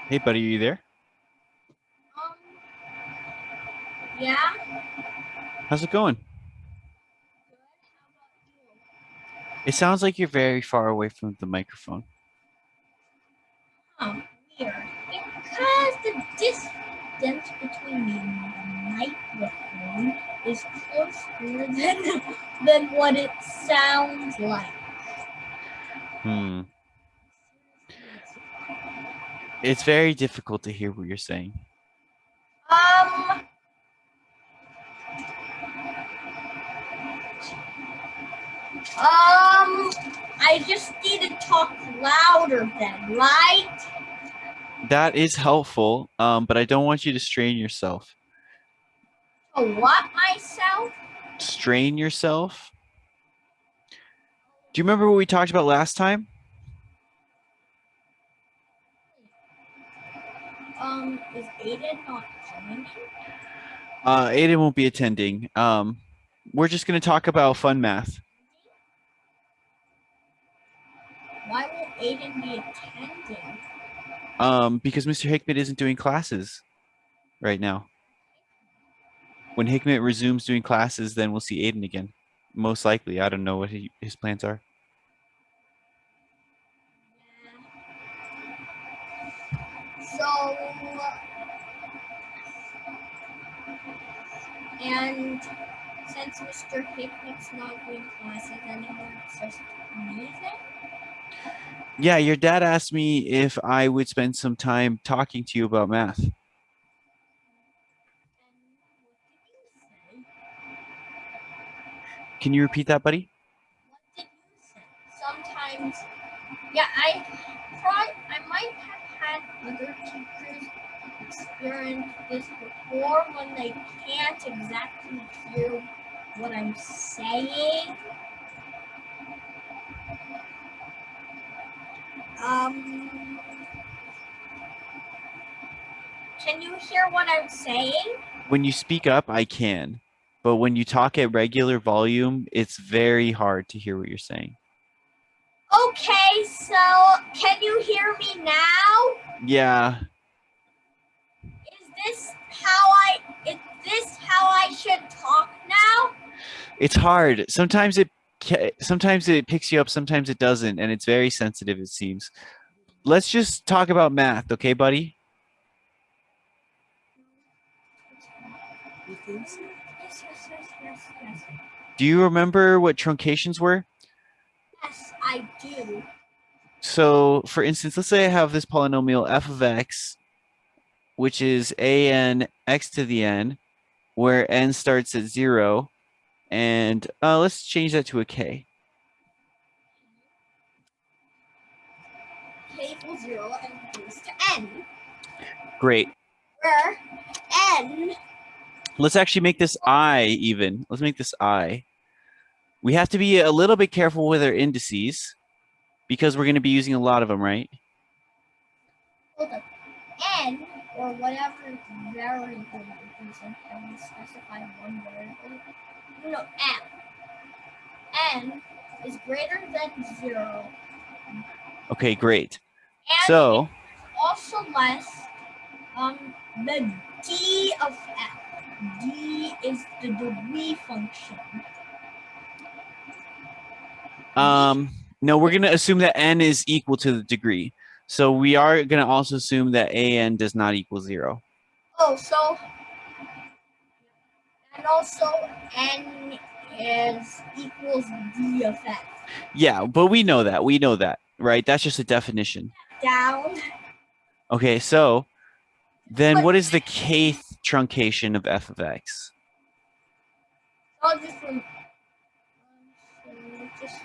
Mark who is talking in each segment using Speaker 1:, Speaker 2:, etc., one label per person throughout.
Speaker 1: Hey, buddy, are you there?
Speaker 2: Um, yeah, good.
Speaker 1: How's it going?
Speaker 2: How about you?
Speaker 1: It sounds like you're very far away from the microphone.
Speaker 2: Huh, weird. Because the distance between me and the microphone is closer than what it sounds like.
Speaker 1: Hmm.
Speaker 2: Seriously,
Speaker 1: It's very difficult to hear what you're saying.
Speaker 2: Um, I just need to talk louder then, right?
Speaker 1: That is helpful, but I don't want you to strain yourself.
Speaker 2: To what myself?
Speaker 1: Strain yourself? Do you remember what we talked about last time?
Speaker 2: Is Aiden not joining?
Speaker 1: Aiden won't be attending. We're just going to talk about fun math.
Speaker 2: Why won't Aiden be attending?
Speaker 1: Because Mr. Hickman isn't doing classes right now. When Hickman resumes doing classes, then we'll see Aiden again. Most likely. I don't know what his plans are.
Speaker 2: So, and since Mr. Hickman's not doing classes anymore, it's just me then?
Speaker 1: Yeah, your dad asked me if I would spend some time talking to you about math.
Speaker 2: And
Speaker 1: Can you repeat that, buddy?
Speaker 2: what did you say? Sometimes, yeah, I might have had other teachers experience this before when they can't exactly hear what I'm saying. Um, can you hear what I'm saying?
Speaker 1: When you speak up, I can. But when you talk at regular volume, it's very hard to hear what you're saying.
Speaker 2: Okay, so can you hear me now?
Speaker 1: Yeah,
Speaker 2: Is this how I should talk now?
Speaker 1: it's hard. Sometimes it picks you up, sometimes it doesn't, and it's very sensitive it seems. Let's just talk about math, okay, buddy?
Speaker 2: You think so? Yes.
Speaker 1: Do you remember what truncations were?
Speaker 2: Yes, I do.
Speaker 1: So, for instance, let's say I have this polynomial f of x, which is a n x to the n, where n starts at 0, and let's change that to a k.
Speaker 2: K equals 0 and goes to n,
Speaker 1: Great.
Speaker 2: where n,
Speaker 1: Let's actually make this I even. Let's make this I. We have to be a little bit careful with our indices because we're going to be using a lot of them, right?
Speaker 2: hold up, n, or whatever variable you're using, can we specify one variable? No, n is greater than 0,
Speaker 1: Okay, great.
Speaker 2: and it's
Speaker 1: So,
Speaker 2: also less the d of f. D is the degree function. D
Speaker 1: no, we're
Speaker 2: is
Speaker 1: going to assume that n is equal to the degree. So we are going to also assume that an does not equal 0.
Speaker 2: oh so and also n is equals d of f.
Speaker 1: Yeah, but we know that. We know that, right? That's just a definition.
Speaker 2: Down.
Speaker 1: Okay, so then
Speaker 2: But
Speaker 1: what is the kth truncation of f of x?
Speaker 2: I'll just so just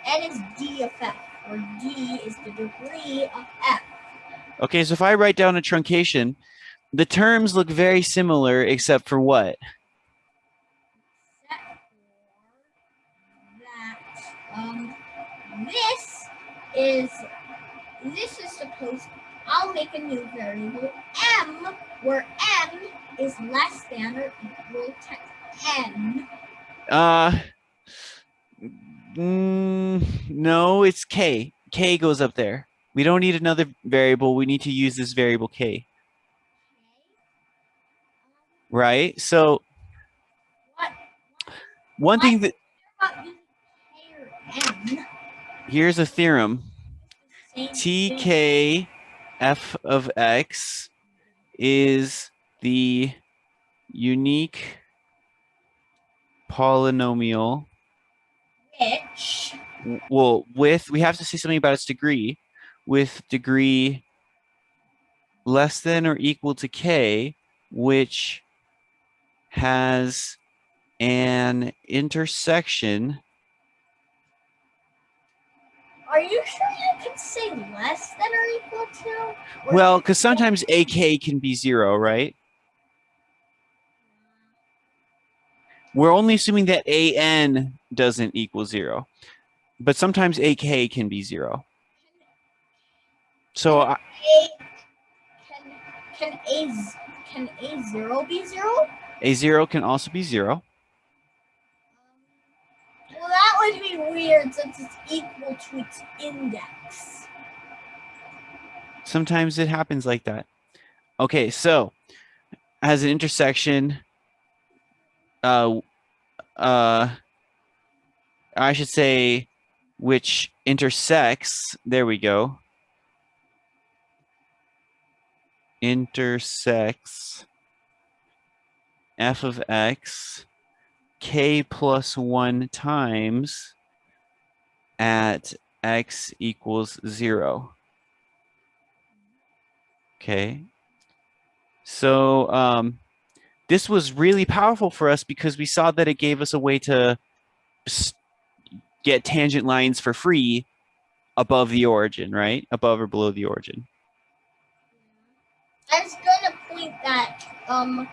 Speaker 2: n is d of f, or d is the degree of f.
Speaker 1: Okay, so if I write down a truncation, the terms look very similar except for what?
Speaker 2: Except for that this is this is supposed I'll make a new variable m where m is less than or equal to n.
Speaker 1: Uh, no, it's k. K goes up there. We don't need another variable. We need to use this variable k, right? So
Speaker 2: What?
Speaker 1: one
Speaker 2: What?
Speaker 1: thing that
Speaker 2: About using K or N?
Speaker 1: here's a theorem.
Speaker 2: Same thing.
Speaker 1: Tk f of x is the unique polynomial.
Speaker 2: Which?
Speaker 1: Well, with we have to say something about its degree, with degree less than or equal to k, which has an intersection.
Speaker 2: Are you sure you can say less than or equal to?
Speaker 1: Well, because sometimes ak can be 0, right? We're only assuming that an doesn't equal 0, but sometimes ak can be 0. So
Speaker 2: Can a zero be zero?
Speaker 1: a 0 can also be 0.
Speaker 2: Well, that would be weird since it's equal to its index.
Speaker 1: Sometimes it happens like that. Okay, so has an intersection. I should say, which intersects. There we go. Intersects f of x k plus 1 times at x equals 0. Okay. So this was really powerful for us because we saw that it gave us a way to get tangent lines for free above the origin, right? Above or below the origin.
Speaker 2: I was gonna point that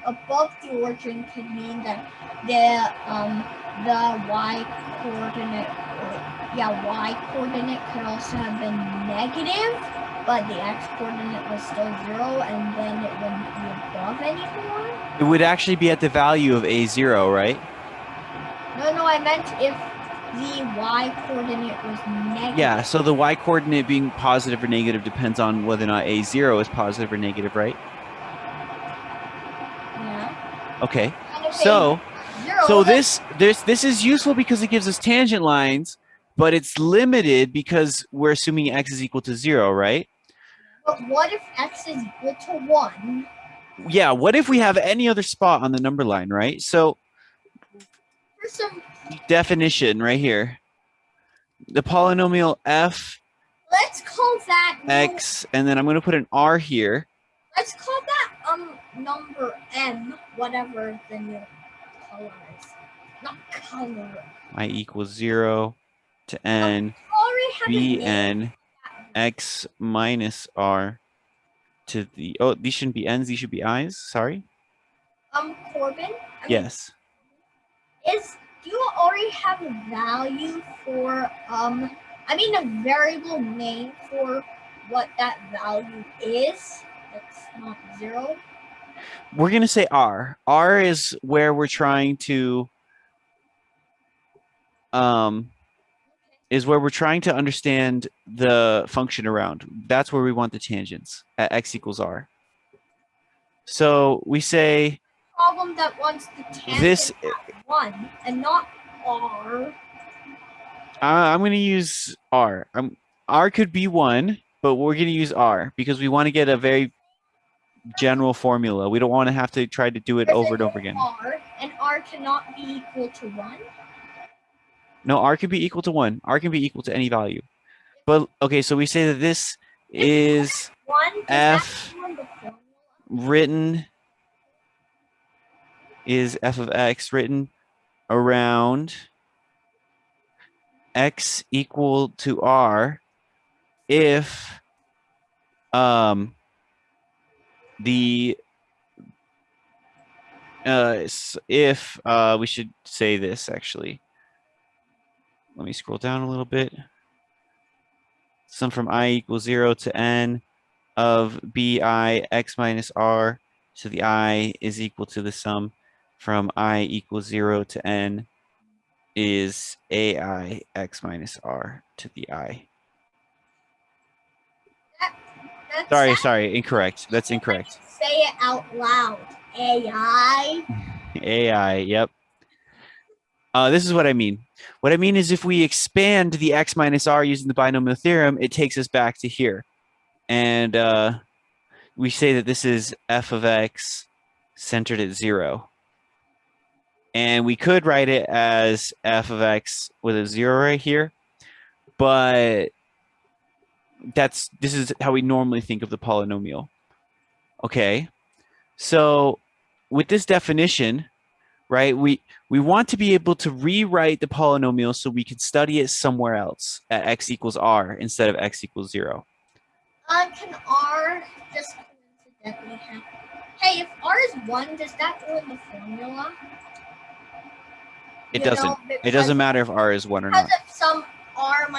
Speaker 2: above the origin could mean that the y coordinate y coordinate could also have been negative, but the x coordinate was still 0, and then it wouldn't be above anymore.
Speaker 1: It would actually be at the value of a0, right?
Speaker 2: No, I meant if the y coordinate was negative.
Speaker 1: Yeah, so the y coordinate being positive or negative depends on whether or not a0 is positive or negative, right?
Speaker 2: Yeah.
Speaker 1: Okay.
Speaker 2: And
Speaker 1: So this is useful because it gives us tangent lines, but it's limited because we're assuming x is equal to 0, right?
Speaker 2: But what if x is equal to 1?
Speaker 1: Yeah, what if we have any other spot on the number line, right? So
Speaker 2: For some
Speaker 1: definition right here. The polynomial f
Speaker 2: let's call that
Speaker 1: x, and then I'm going to put an r here.
Speaker 2: let's call that number m, whatever the new color is. Not color.
Speaker 1: I equals 0 to n bn x minus r to the, oh, these shouldn't be n's, these should be i's, sorry.
Speaker 2: Corbin?
Speaker 1: Yes.
Speaker 2: Do you already have a value for a variable name for what that value is? That's not 0.
Speaker 1: We're going to say r. R is where we're trying to understand the function around. That's where we want the tangents at x equals r. So we say
Speaker 2: Problem that wants the tangent
Speaker 1: this
Speaker 2: at 1 and not r.
Speaker 1: I'm going to use r. R could be 1, but we're going to use r because we want to get a very general formula. We don't want to have to try to do it over and over again.
Speaker 2: R cannot be equal to 1.
Speaker 1: No, r can be equal to 1. R can be equal to any value. But okay, so we say that this is f written is f of x written around x equal to r if the if we should say this actually. Let me scroll down a little bit. Sum from I equals 0 to n of bi x minus r to the I is equal to the sum from I equals 0 to n is ai x minus r to the I. Sorry, incorrect. That's incorrect.
Speaker 2: Say it out loud. AI.
Speaker 1: AI, yep. This is what I mean. What I mean is if we expand the x minus r using the binomial theorem, it takes us back to here. And we say that this is f of x centered at 0. And we could write it as f of x with a 0 right here, but this is how we normally think of the polynomial. Okay, so with this definition, right, we want to be able to rewrite the polynomial so we can study it somewhere else at x equals r instead of x equals 0.
Speaker 2: Can R just coincidentally happen? Hey, if R is 1, does that ruin the formula?
Speaker 1: It doesn't. It doesn't matter if r is 1 or not.
Speaker 2: Because if some R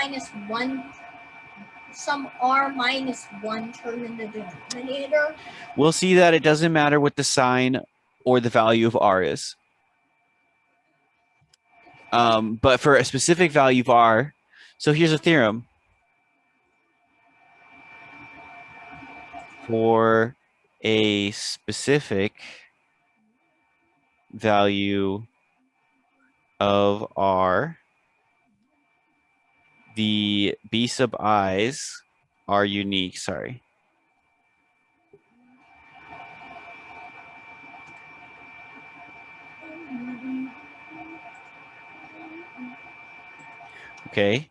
Speaker 2: minus 1 turn in the denominator.
Speaker 1: We'll see that it doesn't matter what the sign or the value of r is. But for a specific value of r, so here's a theorem. For a specific value of r, the b sub i's are unique. Sorry. Okay.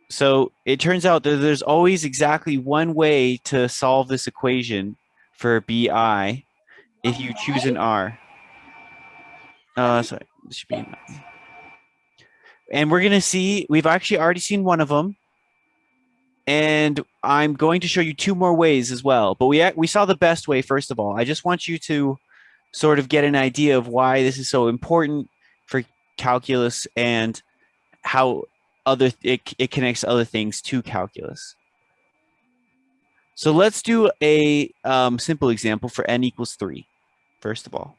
Speaker 1: So it turns out that there's always exactly one way to solve this equation for bi if you choose an r. Sorry, this should be an I. And we're going to see, we've actually already seen one of them. And I'm going to show you 2 more ways as well. But we saw the best way, first of all. I just want you to sort of get an idea of why this is so important for calculus and how it connects other things to calculus. So let's do a simple example for n equals 3, first of all.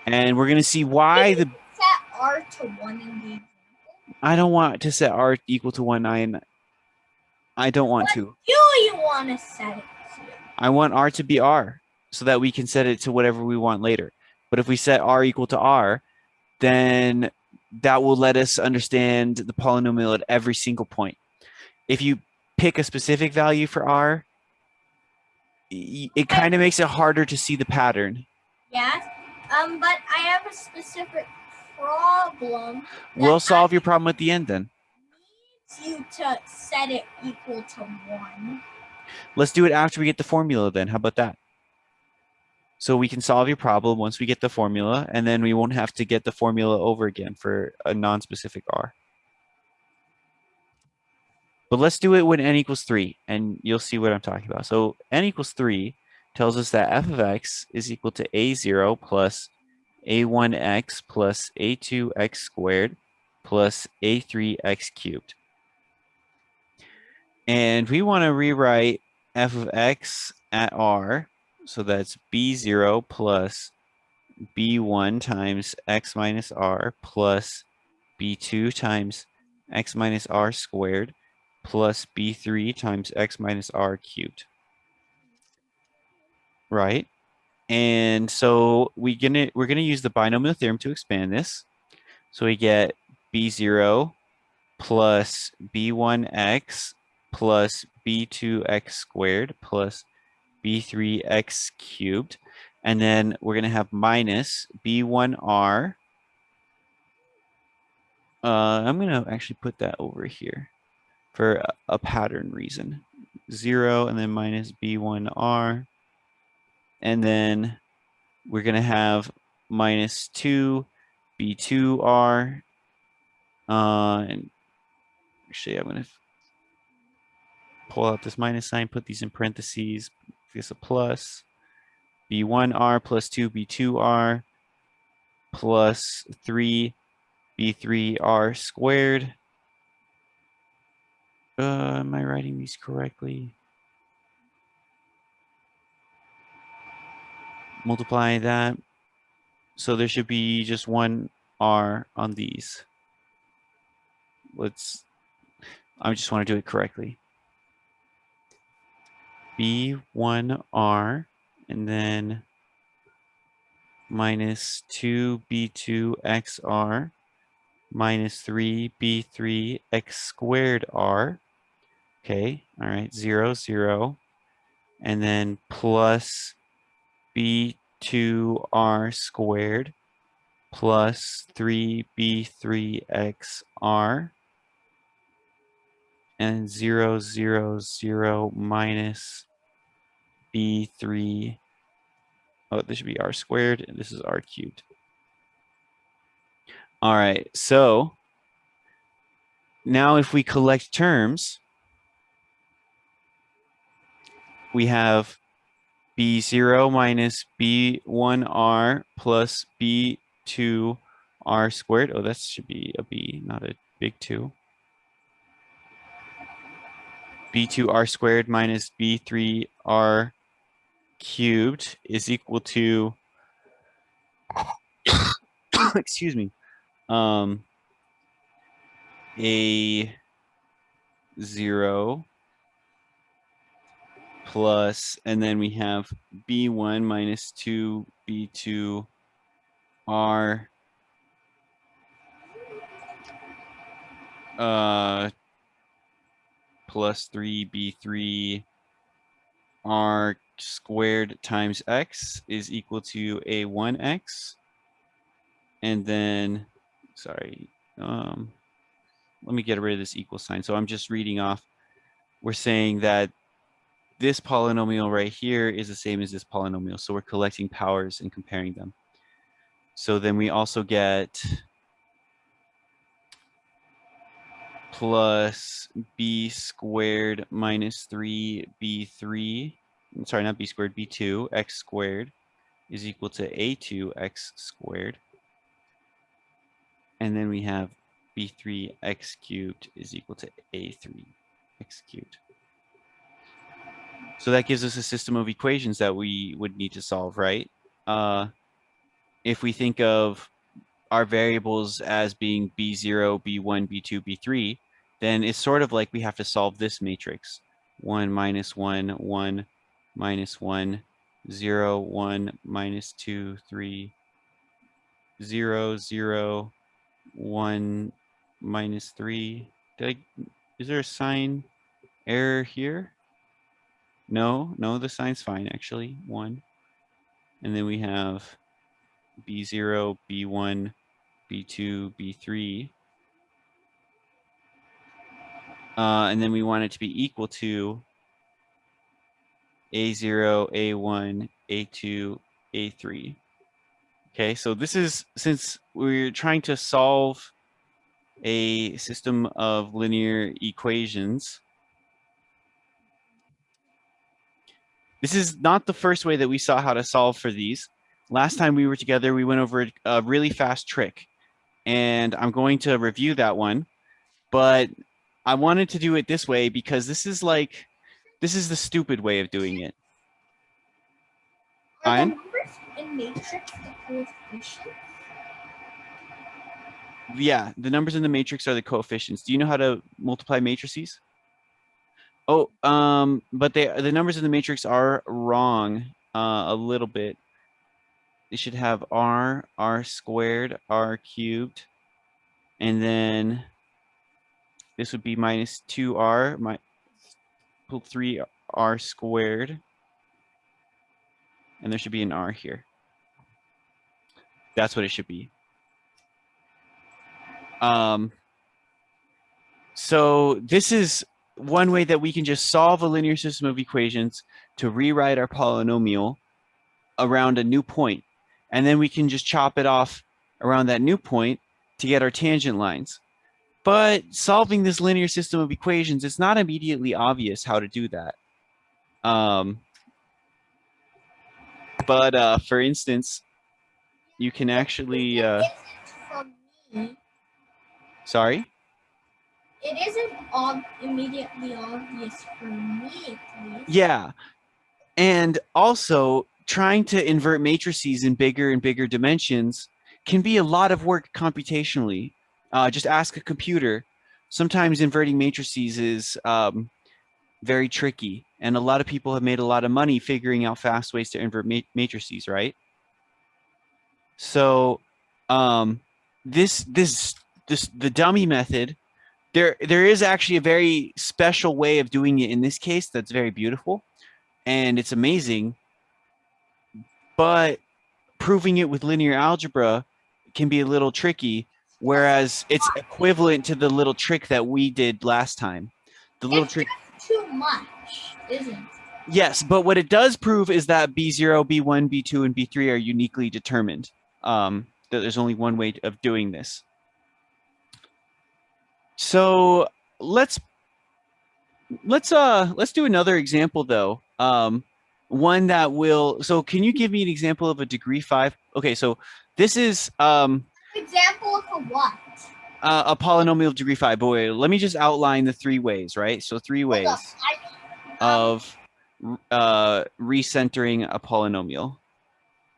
Speaker 1: And we're going to see why
Speaker 2: the set R to 1 in the example.
Speaker 1: I don't want to set r equal to 1. I don't want to.
Speaker 2: Do you want to set it to?
Speaker 1: I want r to be r so that we can set it to whatever we want later. But if we set r equal to r, then that will let us understand the polynomial at every single point. If you pick a specific value for r, it kind of makes it harder to see the pattern.
Speaker 2: Yes, but I have a specific problem.
Speaker 1: We'll solve your problem at the end then.
Speaker 2: Needs you to set it equal to 1.
Speaker 1: Let's do it after we get the formula then. How about that? So we can solve your problem once we get the formula, and then we won't have to get the formula over again for a non-specific r. But let's do it when n equals 3, and you'll see what I'm talking about. So n equals 3 tells us that f of x is equal to a0 plus a1x plus a2x squared plus a3x cubed. And we want to rewrite f of x at r, so that's b0 plus b1 times x minus r plus b2 times x minus r squared plus b3 times x minus r cubed. Right? And so we're gonna use the binomial theorem to expand this. So we get b0 plus b1x plus b2x squared plus b3x cubed. And then we're going to have minus b1r. I'm going to actually put that over here for a pattern reason. 0 and then minus b1r. And then we're going to have minus 2 b2r. And actually, I'm going to pull out this minus sign, put these in parentheses, this a plus, b1r plus 2 b2r plus 3 b3r squared. Am I writing these correctly? Multiply that. So there should be just one r on these. I just want to do it correctly. B1R and then minus 2B2XR minus 3B3X squared R. Okay, all right, 0, 0. And then plus B2R squared plus 3B3XR and 0, 0, 0 minus B3. Oh, this should be R squared, and this is R cubed. All right, so now if we collect terms, we have B0 minus B1R plus B2R squared. Oh, that should be a B, not a big 2. B2R squared minus B3R cubed is equal to, excuse me, a 0 plus, and then we have B1 minus 2 B2R plus 3B3 R squared times X is equal to A1X. And then, sorry, let me get rid of this equal sign. So I'm just reading off. We're saying that this polynomial right here is the same as this polynomial. So we're collecting powers and comparing them. So then we also get plus B squared minus 3B3, sorry, not B squared, B2, X squared is equal to A2X squared. And then we have B3X cubed is equal to A3X cubed. So that gives us a system of equations that we would need to solve, right? If we think of our variables as being B0, B1, B2, B3, then it's sort of like we have to solve this matrix. 1, minus 1, 1, minus 1, 0, 1, minus 2, 3, 0, 0, 1, minus 3. Is there a sign error here? No, the sign's fine, actually. 1. And then we have B0, B1, B2, B3. And then we want it to be equal to A0, A1, A2, A3. Okay, so this is, since we're trying to solve a system of linear equations, this is not the first way that we saw how to solve for these. Last time we were together, we went over a really fast trick, and I'm going to review that one, but I wanted to do it this way because this is the stupid way of doing it.
Speaker 2: Are the
Speaker 1: Ian?
Speaker 2: numbers in matrix the coefficients?
Speaker 1: Yeah, the numbers in the matrix are the coefficients. Do you know how to multiply matrices? Oh, but the numbers in the matrix are wrong a little bit. They should have R squared, R cubed, and then this would be minus 2R, 3R squared, and there should be an R here. That's what it should be. So this is one way that we can just solve a linear system of equations to rewrite our polynomial around a new point. And then we can just chop it off around that new point to get our tangent lines. But solving this linear system of equations, it's not immediately obvious how to do that. But for instance, you can actually...
Speaker 2: It isn't from me.
Speaker 1: Sorry?
Speaker 2: It isn't immediately obvious for me, please.
Speaker 1: Yeah. And also, trying to invert matrices in bigger and bigger dimensions can be a lot of work computationally. Just ask a computer. sometimes inverting matrices is very tricky, and a lot of people have made a lot of money figuring out fast ways to invert matrices, right? So, um, this the dummy method. There is actually a very special way of doing it in this case that's very beautiful and it's amazing, but proving it with linear algebra can be a little tricky, whereas it's equivalent to the little trick that we did last time. The little
Speaker 2: It's
Speaker 1: trick,
Speaker 2: just too much, isn't it?
Speaker 1: yes, but what it does prove is that B0, B1, B2, and B3 are uniquely determined. That there's only one way of doing this. So let's let's do another example though. One that will. So can you give me an example of a degree 5? Okay, so this is
Speaker 2: Example of what?
Speaker 1: a polynomial of degree 5. But wait, let me just outline the 3 ways, right? So 3
Speaker 2: Hold up.
Speaker 1: ways of recentering a polynomial.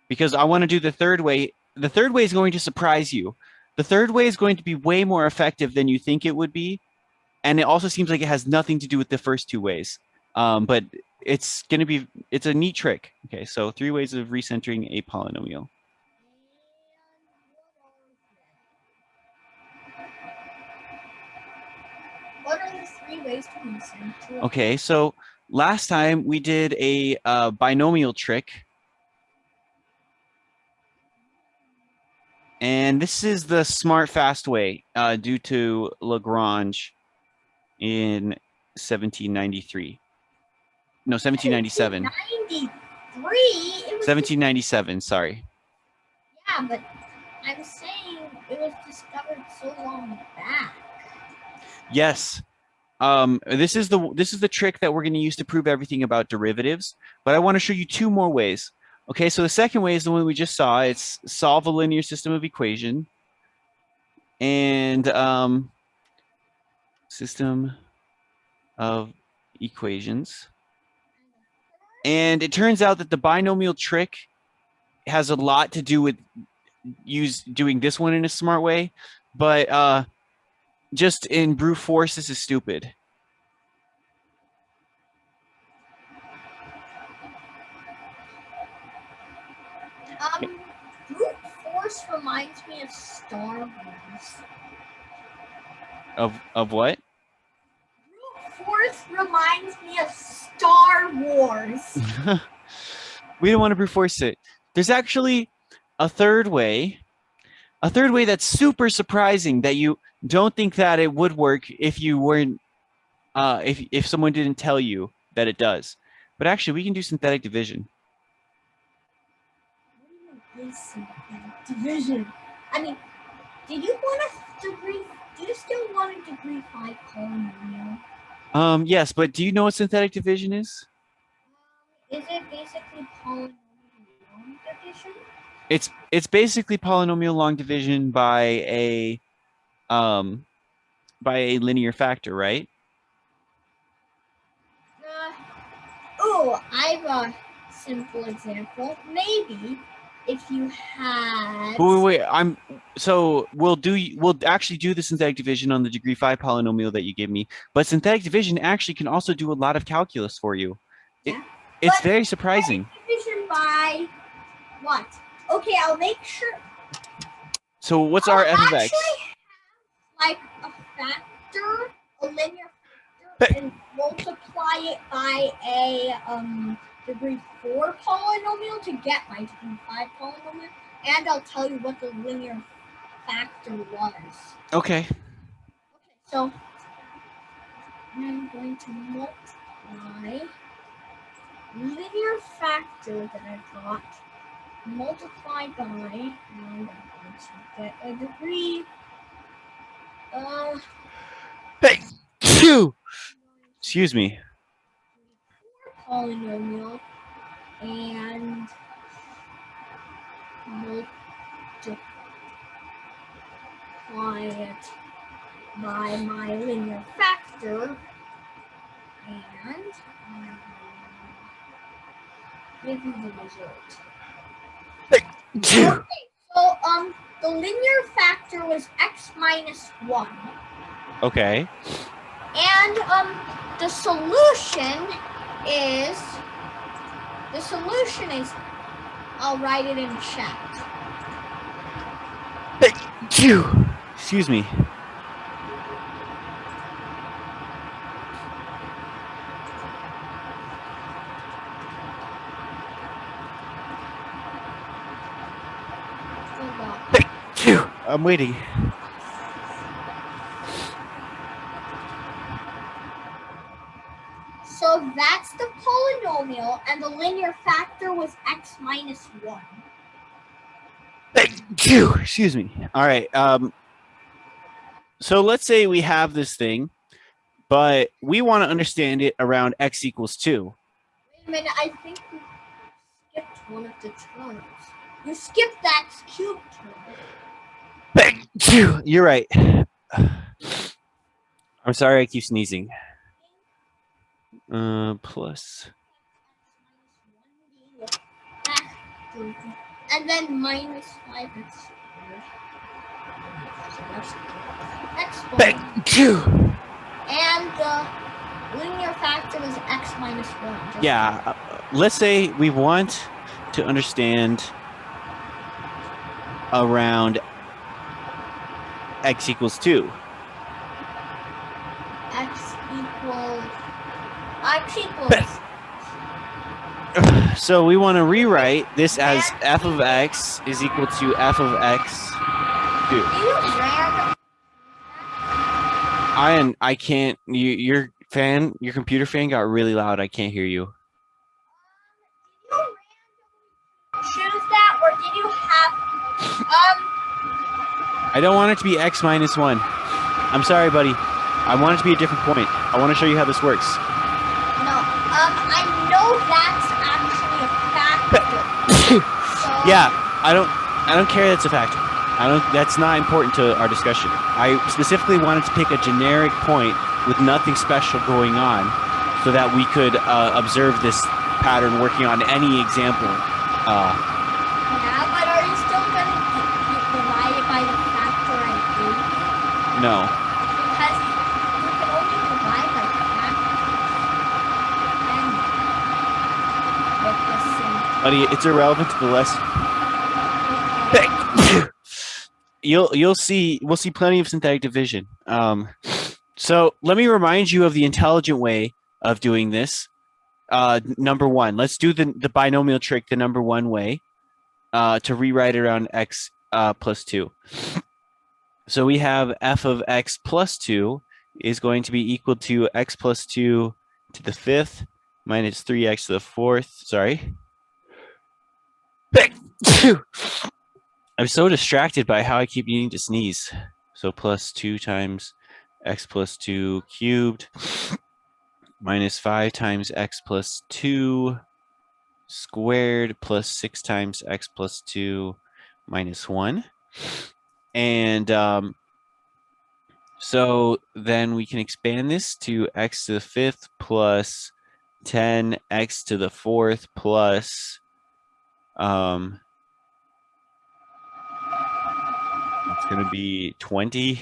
Speaker 1: Because I want to do the third way. The third way is going to surprise you. The third way is going to be way more effective than you think it would be. And it also seems like it has nothing to do with the first 2 ways. But it's a neat trick. Okay, so 3 ways of recentering a polynomial.
Speaker 2: What are the 3 ways to recenter?
Speaker 1: Okay, so last time we did a binomial trick. And this is the smart fast way due to Lagrange in 1793. No, 1797.
Speaker 2: 1793?
Speaker 1: 1797, sorry.
Speaker 2: Yeah, but I'm saying it was discovered so long back.
Speaker 1: Yes. This is the trick that we're going to use to prove everything about derivatives, but I want to show you 2 more ways. Okay, so the second way is the one we just saw. It's solve a linear system of equation. And system of equations. And it turns out that the binomial trick has a lot to do with doing this one in a smart way, but just in brute force, this is stupid.
Speaker 2: Brute force reminds me of Star Wars.
Speaker 1: Of what?
Speaker 2: Brute force reminds me of Star Wars.
Speaker 1: We don't want to brute force it. There's actually a third way that's super surprising that you don't think that it would work if you weren't if someone didn't tell you that it does. But actually, we can do synthetic division.
Speaker 2: What is synthetic division? I mean, do you still want a degree 5 polynomial?
Speaker 1: Yes, but do you know what synthetic division is?
Speaker 2: Is it basically polynomial division?
Speaker 1: It's basically polynomial long division by a linear factor, right?
Speaker 2: I have a simple example. Maybe if you had.
Speaker 1: Wait. We'll actually do the synthetic division on the degree 5 polynomial that you gave me. But synthetic division actually can also do a lot of calculus for you. It's very surprising.
Speaker 2: Division by what? Okay, I'll make sure.
Speaker 1: So what's our f of x?
Speaker 2: Like a factor, a linear factor, and multiply it by a degree 4 polynomial to get my degree 5 polynomial, and I'll tell you what the linear factor was.
Speaker 1: Okay.
Speaker 2: So I'm going to multiply linear factor that I got multiplied by, and I'm going to get a degree.
Speaker 1: Excuse me.
Speaker 2: Polynomial and multiply it by my linear factor, and give you the result. Okay, so the linear factor was x minus 1.
Speaker 1: Okay.
Speaker 2: And the solution is I'll write it in chat.
Speaker 1: Excuse me. I'm waiting.
Speaker 2: So that's the polynomial, and the linear factor was x minus 1.
Speaker 1: Excuse me. All right. So let's say we have this thing, but we want to understand it around x equals 2.
Speaker 2: Wait a minute, I think you skipped one of the terms. You skipped the x cubed term.
Speaker 1: You're right. I'm sorry I keep sneezing. Plus.
Speaker 2: And then minus 5x squared. And the linear factor was x minus 1.
Speaker 1: Yeah. Let's say we want to understand around x equals 2.
Speaker 2: X equals.
Speaker 1: So we want to rewrite this as f of x is equal to f of x 2. I can't. Your computer fan got really loud. I can't hear you.
Speaker 2: Choose that, or did you have?
Speaker 1: I don't want it to be x minus 1. I'm sorry, buddy. I want it to be a different point. I want to show you how this works.
Speaker 2: No. I know that's actually a factor.
Speaker 1: Yeah, I don't care that's a factor. That's not important to our discussion. I specifically wanted to pick a generic point with nothing special going on so that we could observe this pattern working on any example.
Speaker 2: Yeah, but are you still going to divide it by the factor I gave you?
Speaker 1: No.
Speaker 2: Because you can only divide by factors. And with the same.
Speaker 1: Buddy, it's irrelevant to the lesson. We'll see plenty of synthetic division. So let me remind you of the intelligent way of doing this. Number one, let's do the binomial trick the number one way to rewrite around x plus 2. So we have f of x plus 2 is going to be equal to x plus 2 to the 5th minus 3x to the 4th. Sorry. I'm so distracted by how I keep needing to sneeze. So plus 2 times x plus 2 cubed minus 5 times x plus 2 squared plus 6 times x plus 2 minus 1. And so then we can expand this to x to the 5th plus 10x to the 4th plus it's going to be 20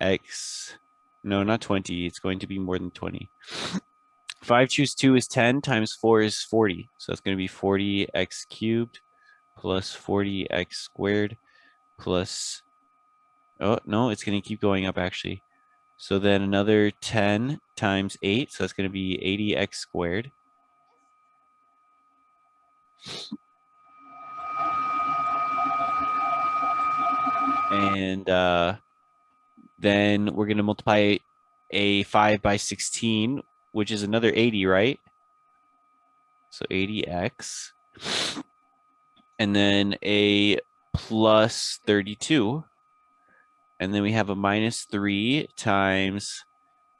Speaker 1: x. No, not 20. It's going to be more than 20. 5 choose 2 is 10 times 4 is 40. So it's going to be 40x cubed plus 40x squared plus, oh, no, it's going to keep going up actually. So then another 10 times 8. So that's going to be 80x squared. And then we're going to multiply a 5 by 16, which is another 80, right? So 80x. And then a plus 32. And then we have a minus 3 times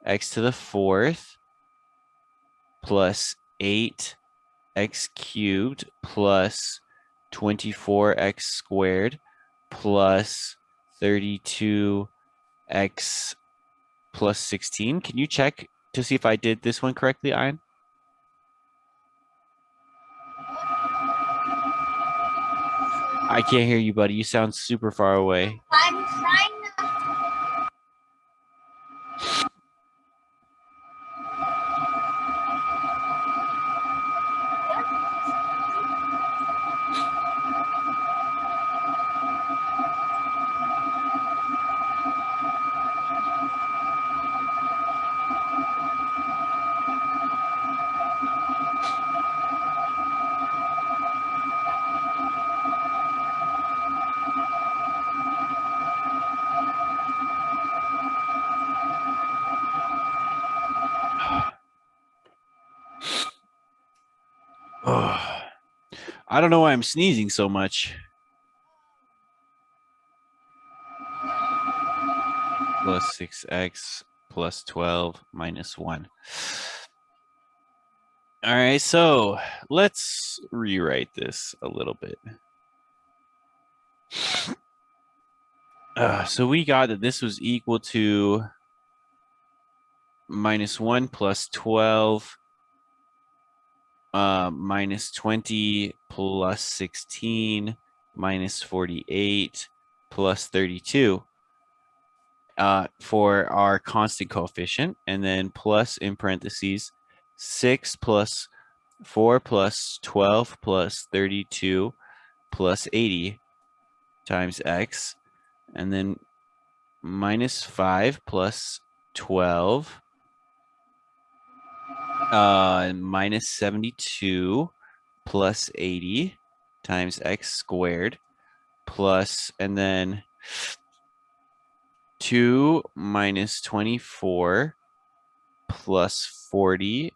Speaker 1: x to the 4th plus 8x cubed plus 24x squared plus 32x plus 16. Can you check to see if I did this one correctly, Ian? I can't hear you, buddy. You sound super far away.
Speaker 2: I'm trying to.
Speaker 1: I don't know why I'm sneezing so much. Plus 6x plus 12 minus 1. All right, so let's rewrite this a little bit. So we got that this was equal to minus 1 plus 12 minus 20 plus 16 minus 48 plus 32 for our constant coefficient, and then plus in parentheses 6 plus 4 plus 12 plus 32 plus 80 times x, and then minus 5 plus 12 minus 72 plus 80 times x squared plus, and then 2 minus 24 plus 40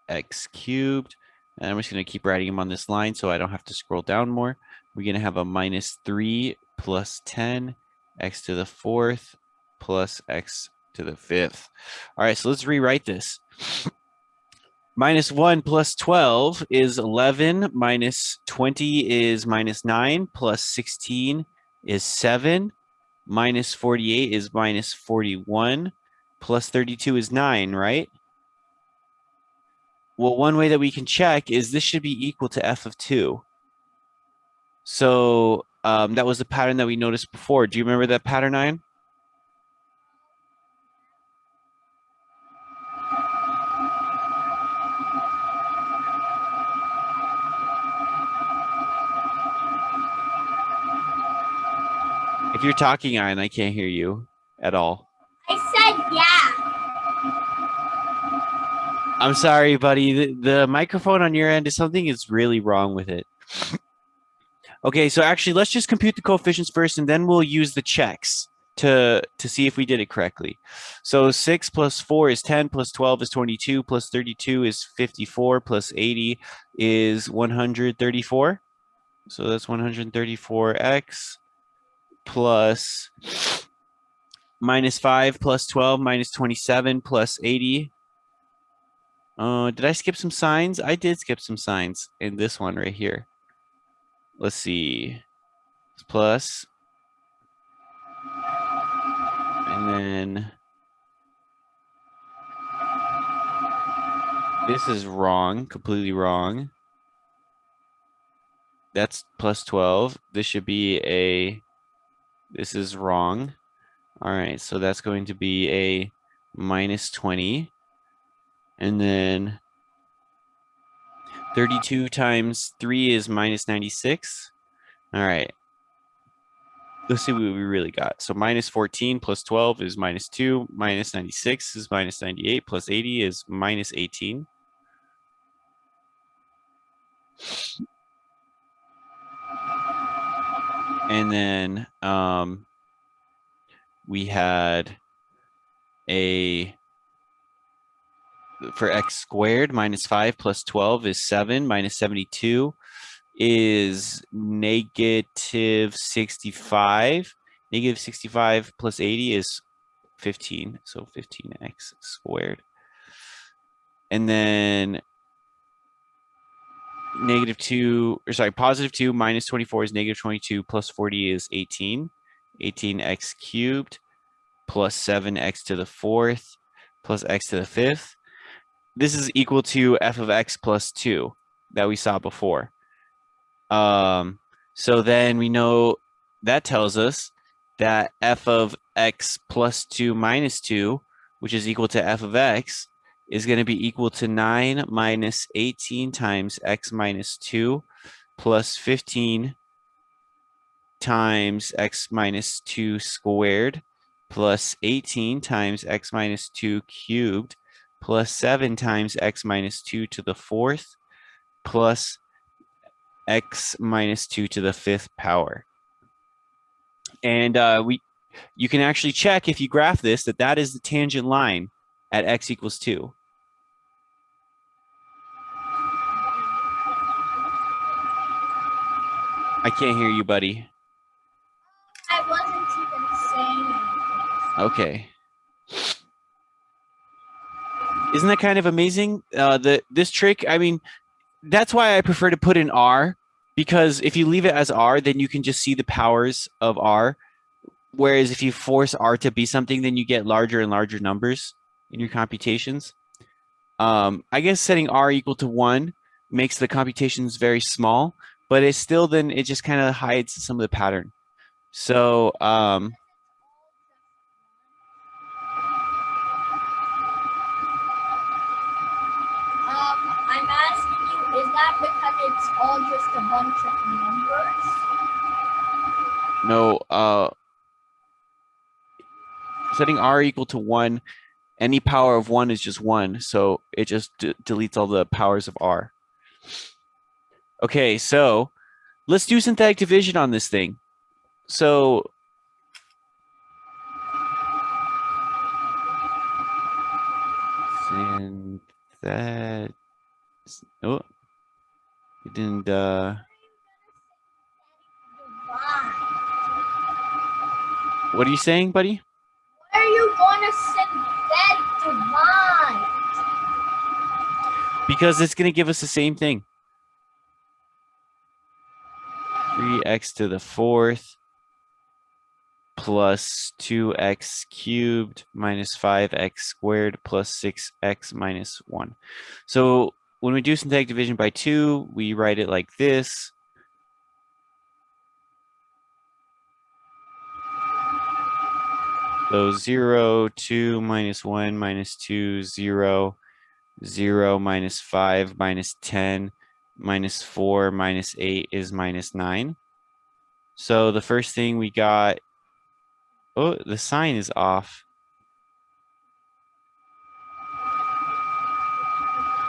Speaker 1: x cubed. And I'm just going to keep writing them on this line so I don't have to scroll down more. We're going to have a minus 3 plus 10 x to the 4th plus x to the 5th. All right, so let's rewrite this. Minus 1 plus 12 is 11, minus 20 is minus 9, plus 16 is 7, minus 48 is minus 41, plus 32 is 9, right? Well, one way that we can check is this should be equal to f of 2. So that was the pattern that we noticed before. Do you remember that pattern, Ian? If you're talking, Ian, I can't hear you at all.
Speaker 2: I said yeah.
Speaker 1: I'm sorry, buddy. The microphone on your end is something is really wrong with it. Okay, so actually, let's just compute the coefficients first, and then we'll use the checks to see if we did it correctly. So 6 plus 4 is 10, plus 12 is 22, plus 32 is 54, plus 80 is 134. So that's 134x plus minus 5 plus 12 minus 27 plus 80. Did I skip some signs? I did skip some signs in this one right here. Let's see. Plus. And then this is wrong, completely wrong. That's plus 12. This should be a, this is wrong. All right, so that's going to be a minus 20. And then 32 times 3 is minus 96. All right. Let's see what we really got. So minus 14 plus 12 is minus 2. Minus 96 is minus 98. Plus 80 is minus 18. And then we had a, for x squared, minus 5 plus 12 is 7. Minus 72 is negative 65. Negative 65 plus 80 is 15. So 15x squared. And then negative 2, or sorry, positive 2 minus 24 is negative 22 plus 40 is 18. 18x cubed plus 7x to the 4th plus x to the 5th. This is equal to f of x plus 2 that we saw before. So then we know that tells us that f of x plus 2 minus 2, which is equal to f of x, is going to be equal to 9 minus 18 times x minus 2 plus 15 times x minus 2 squared plus 18 times x minus 2 cubed plus 7 times x minus 2 to the 4th plus x minus 2 to the 5th power. And you can actually check if you graph this that is the tangent line at x equals 2. I can't hear you, buddy.
Speaker 2: I wasn't even saying anything.
Speaker 1: Okay. Isn't that kind of amazing? This trick, I mean, that's why I prefer to put in R, because if you leave it as R, then you can just see the powers of R. Whereas if you force R to be something, then you get larger and larger numbers in your computations. I guess setting R equal to 1 makes the computations very small, but it's still then it just kind of hides some of the pattern. So
Speaker 2: I'm asking you, is that because it's all just a bunch of numbers?
Speaker 1: no, setting R equal to 1, any power of 1 is just 1. So it just deletes all the powers of R. Okay, so let's do synthetic division on this thing. So that oh, it didn't what are you saying, buddy?
Speaker 2: Where are you going to synthetic divide?
Speaker 1: Because it's going to give us the same thing. 3x to the 4th plus 2x cubed minus 5x squared plus 6x minus 1. So when we do synthetic division by 2, we write it like this. So 0, 2 minus 1 minus 2, 0, 0 minus 5 minus 10 minus 4 minus 8 is minus 9. So the first thing we got, oh, the sign is off.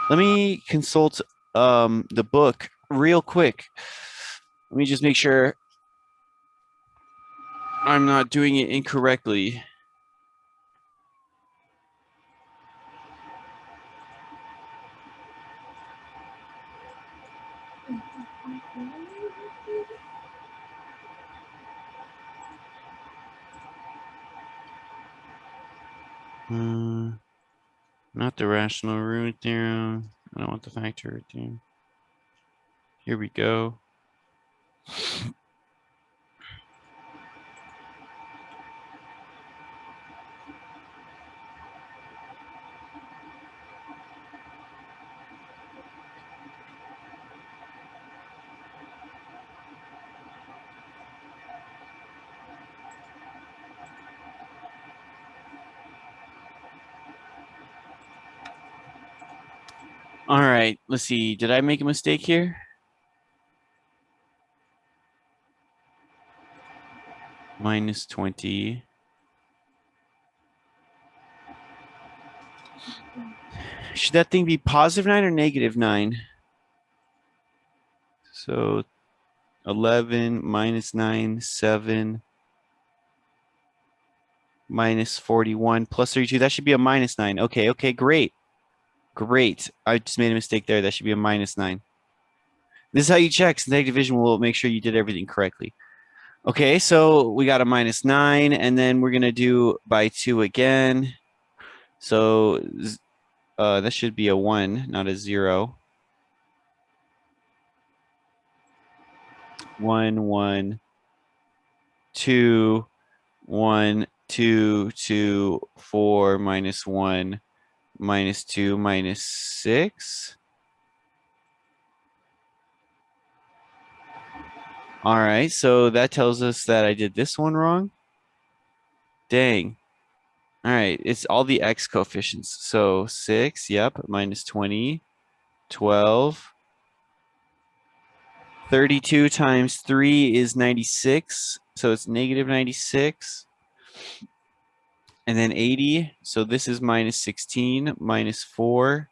Speaker 1: Let me consult the book real quick. Let me just make sure I'm not doing it incorrectly. Not the rational root theorem. I don't want the factor root theorem. Here we go. All right, let's see. Did I make a mistake here? Minus 20. Should that thing be positive 9 or negative 9? So 11 minus 9, 7 minus 41 plus 32. That should be a minus 9. Okay, great. Great. I just made a mistake there. That should be a minus 9. This is how you check. Synthetic division will make sure you did everything correctly. Okay, so we got a minus 9, and then we're going to do by 2 again. So that should be a 1, not a 0. 1, 1, 2, 1, 2, 2, 4, minus 1, minus 2, minus 6. All right, so that tells us that I did this one wrong. Dang. All right, it's all the x coefficients. So 6, yep, minus 20, 12. 32 times 3 is 96, so it's negative 96. And then 80, so this is minus 16, minus 4,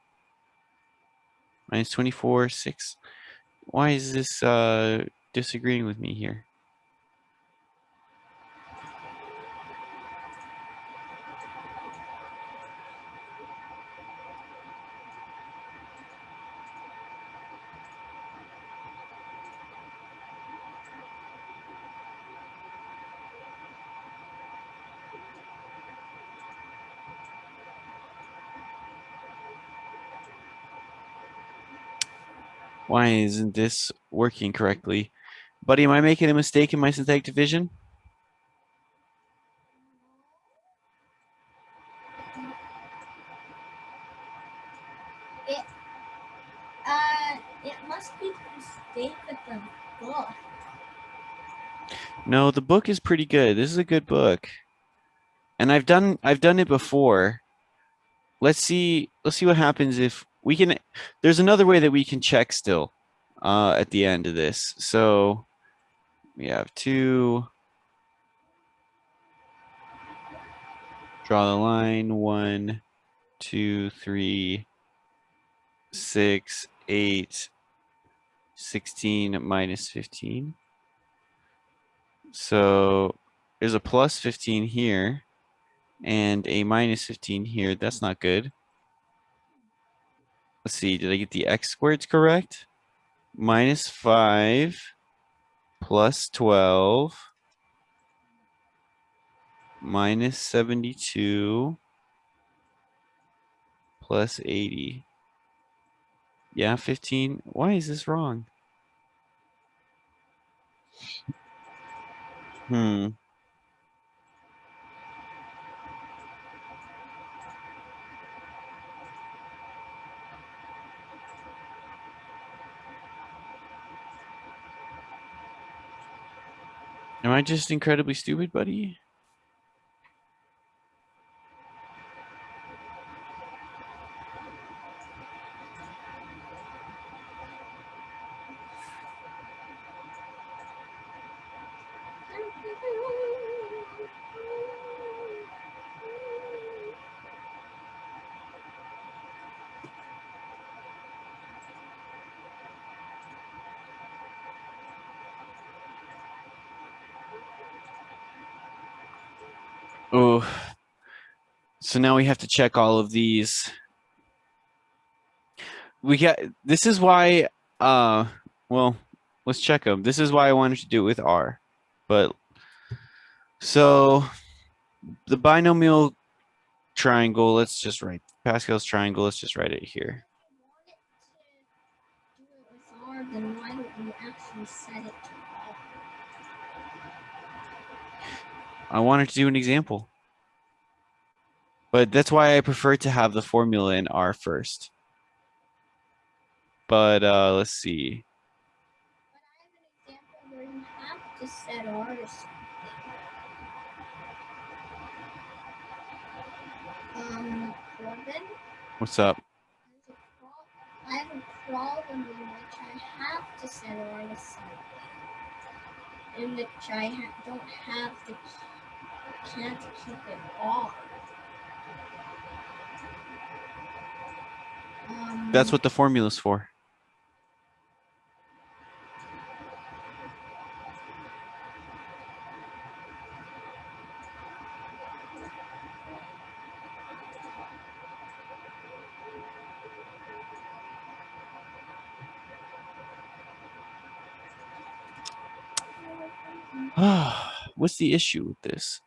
Speaker 1: minus 24, 6. Why is this disagreeing with me here? Why isn't this working correctly? Buddy, am I making a mistake in my synthetic division?
Speaker 2: It it must be the mistake with the book.
Speaker 1: No, the book is pretty good. This is a good book. And I've done it before. Let's see what happens if we can. There's another way that we can check still at the end of this. So we have to draw the line 1, 2, 3, 6, 8, 16 minus 15. So there's a plus 15 here and a minus 15 here. That's not good. Let's see, did I get the x squareds correct? Minus 5 plus 12 minus 72 plus 80. Yeah, 15. Why is this wrong? Hmm. Am I just incredibly stupid, buddy? Oh, so now we have to check all of these. We got this is why well, let's check them. This is why I wanted to do it with R. But so the binomial triangle, let's just write Pascal's triangle, let's just write it here.
Speaker 2: Do it with R, then why don't you actually set it to R?
Speaker 1: I wanted to do an example. But that's why I prefer to have the formula in R first. But let's see.
Speaker 2: But I have an example where you have to set R to something. Corbin,
Speaker 1: What's up?
Speaker 2: I have a problem in which I have to set R to something, in which I don't have the can't keep it R.
Speaker 1: That's what the formula's for. What's the issue with this?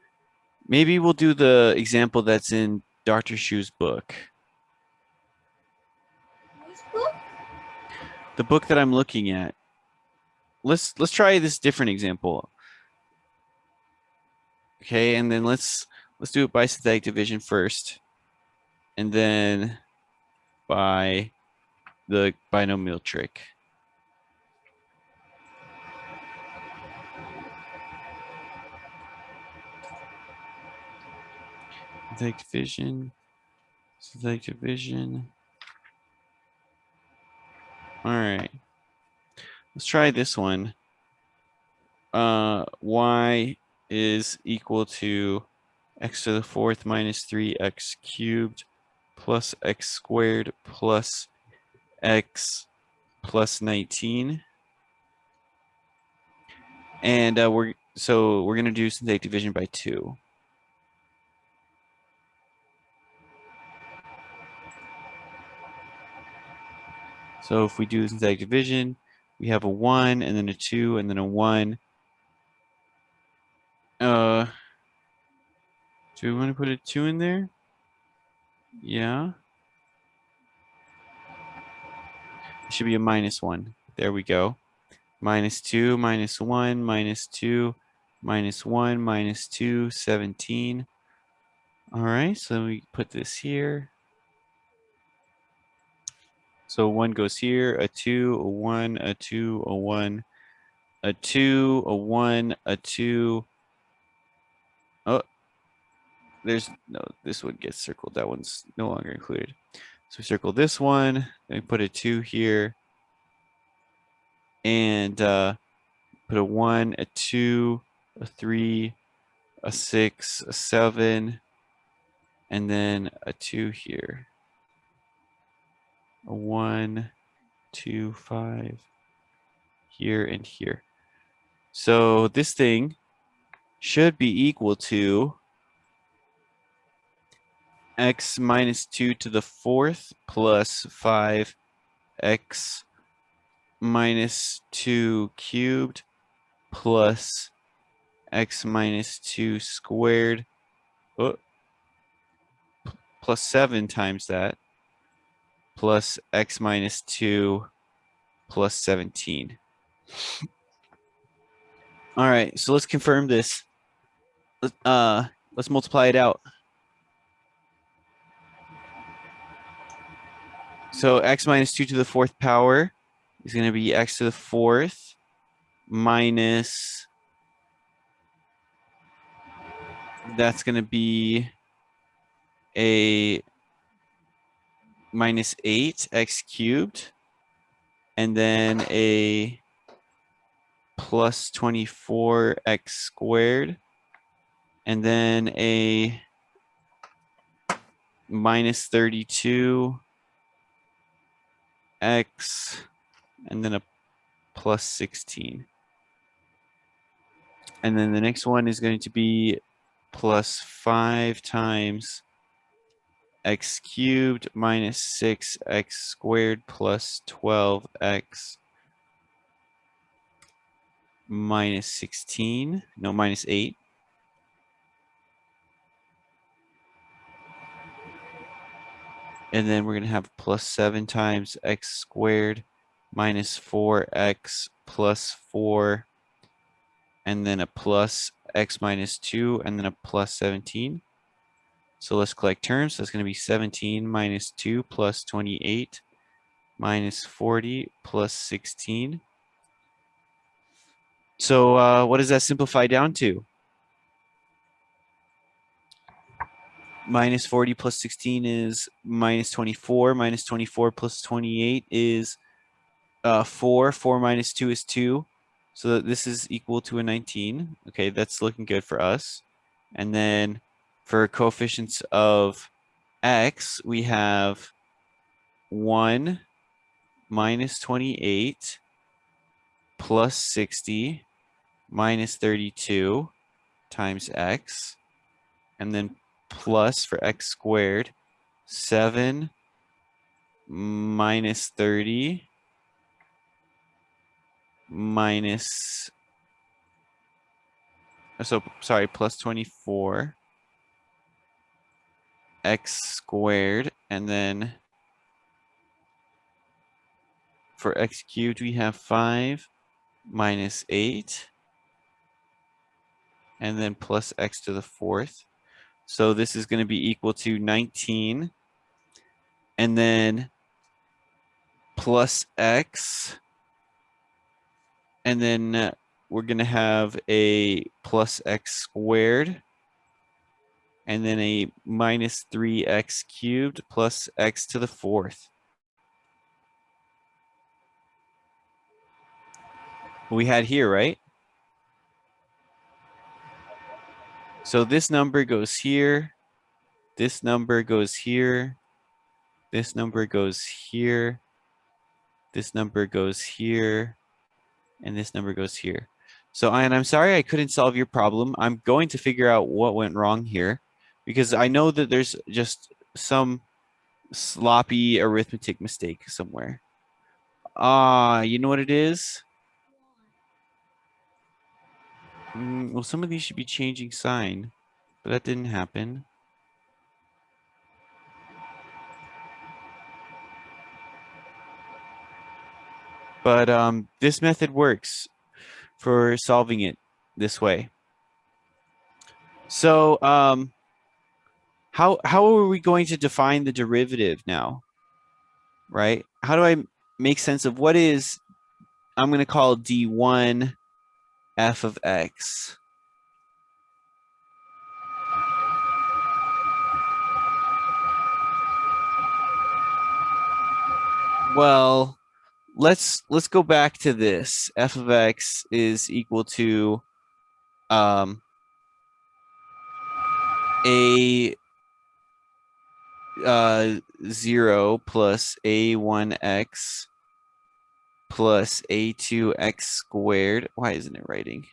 Speaker 1: Maybe we'll do the example that's in Dr. Shu's book.
Speaker 2: Whose book?
Speaker 1: The book that I'm looking at. Let's try this different example. Okay, and then let's do it by synthetic division first. And then by the binomial trick. Synthetic division. Synthetic division. All right. Let's try this one. Y is equal to x to the fourth minus 3x cubed plus x squared plus x plus 19. And we're going to do synthetic division by 2. So if we do synthetic division, we have a 1 and then a 2 and then a 1. Do we want to put a 2 in there? Yeah. It should be a -1. There we go. -2, -1, -2, -1, -2, 17. All right, so we put this here. So 1 goes here, a 2, a 1, a 2, a 1, a 2, a 1, a 2. Oh, there's no, this one gets circled. That one's no longer included. So we circle this one, then we put a 2 here, and put a 1, a 2, a 3, a 6, a 7, and then a 2 here. A 1, 2, 5 here and here. So this thing should be equal to x minus 2 to the 4th plus 5x minus 2 cubed plus x minus 2 squared plus 7 times that plus x minus 2 plus 17. All right, so let's confirm this. Let's multiply it out. So x minus 2 to the 4th power is going to be x to the 4th minus, that's going to be a minus 8x cubed, and then a plus 24x squared, and then a minus 32x, and then a plus 16. And then the next one is going to be plus 5 times x cubed minus 6x squared plus 12x minus 16. No, minus 8. And then we're going to have plus 7 times x squared minus 4x plus 4. And then a plus x minus 2, and then a plus 17. So let's collect terms. That's going to be 17 minus 2 plus 28 minus 40 plus 16. So what does that simplify down to? Minus 40 plus 16 is minus 24. Minus 24 plus 28 is 4. 4 minus 2 is 2. So this is equal to a 19. Okay, that's looking good for us. And then for coefficients of x, we have 1 minus 28 plus 60 minus 32 times x, and then plus for x squared 7 minus 30 minus, so sorry, plus 24 x squared, and then for x cubed we have 5 minus 8, and then plus x to the 4th. So this is going to be equal to 19, and then plus x, and then we're going to have a plus x squared, and then a minus 3x cubed plus x to the 4th. We had here, right? So this number goes here, this number goes here, this number goes here, this number goes here, and this number goes here. So, and I'm sorry I couldn't solve your problem. I'm going to figure out what went wrong here, because I know that there's just some sloppy arithmetic mistake somewhere. You know what it is? Well, some of these should be changing sign, but that didn't happen. but this method works for solving it this way. So how are we going to define the derivative now? Right? How do I make sense of what is, I'm going to call d1 f of x? Well, let's go back to this. F of x is equal to a 0 plus a1x plus a2x squared. Why isn't it writing?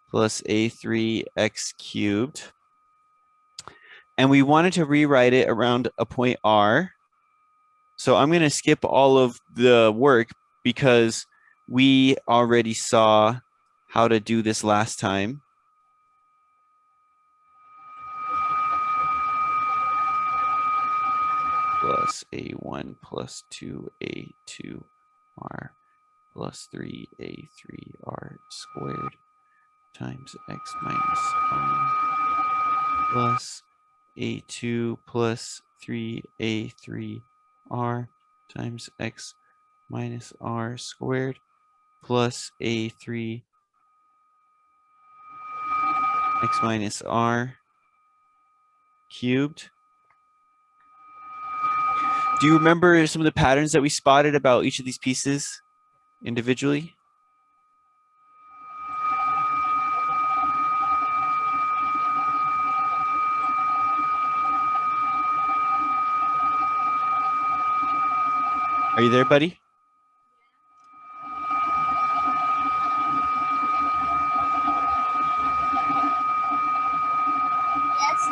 Speaker 1: Plus a3x cubed. And we wanted to rewrite it around a point R. So I'm going to skip all of the work because we already saw how to do this last time. Plus a1 plus 2a2r plus 3a3r squared times x minus r plus a2 plus 3a3r times x minus r squared plus a3 x minus r cubed. Do you remember some of the patterns that we spotted about each of these pieces individually? Are you there, buddy?
Speaker 2: Yes,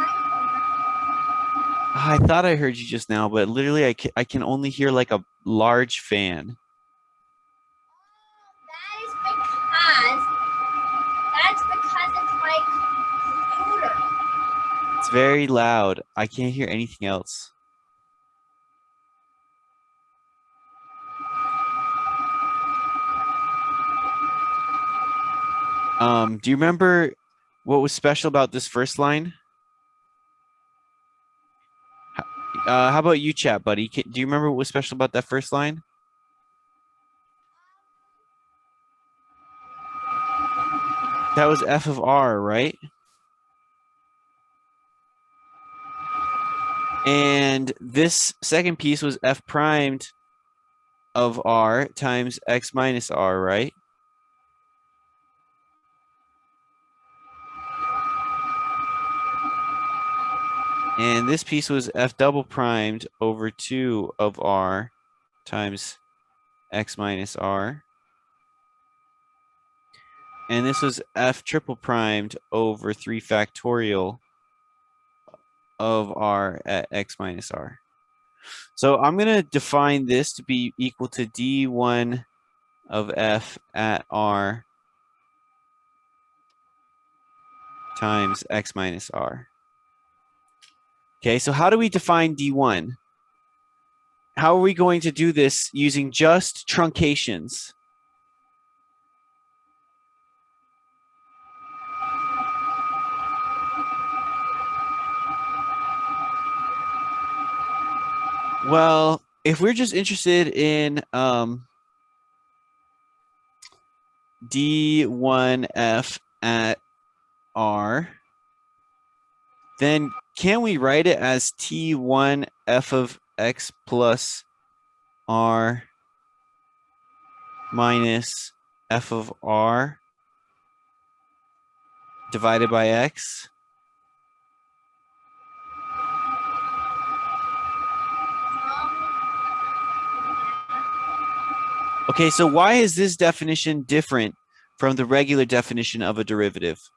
Speaker 1: I thought I heard you just now, but literally I can only hear like a large fan.
Speaker 2: That's because it's my computer.
Speaker 1: It's very loud. I can't hear anything else. Do you remember what was special about this first line? How about you, chat, buddy? Do you remember what was special about that first line? That was f of r, right? And this second piece was f primed of r times x minus r, right? And this piece was f double primed over 2 of r times x minus r. And this was f triple primed over 3 factorial of r at x minus r. So I'm going to define this to be equal to d1 of f at r times x minus r. Okay, so how do we define d1? How are we going to do this using just truncations? Well, if we're just interested in d1f at r, then can we write it as t1 f of x plus r minus f of r divided by x? Okay, so why is this definition different from the regular definition of a derivative?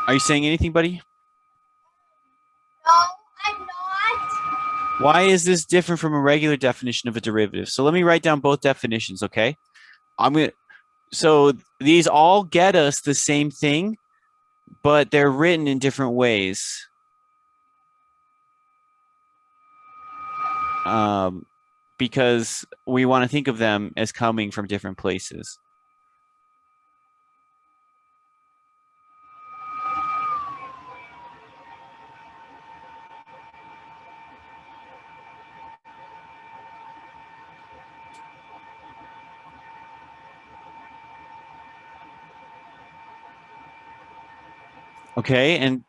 Speaker 1: Are you saying anything, buddy?
Speaker 2: No, I'm not.
Speaker 1: Why is this different from a regular definition of a derivative? So let me write down both definitions, okay? So these all get us the same thing, but they're written in different ways. Because we want to think of them as coming from different places. Okay, and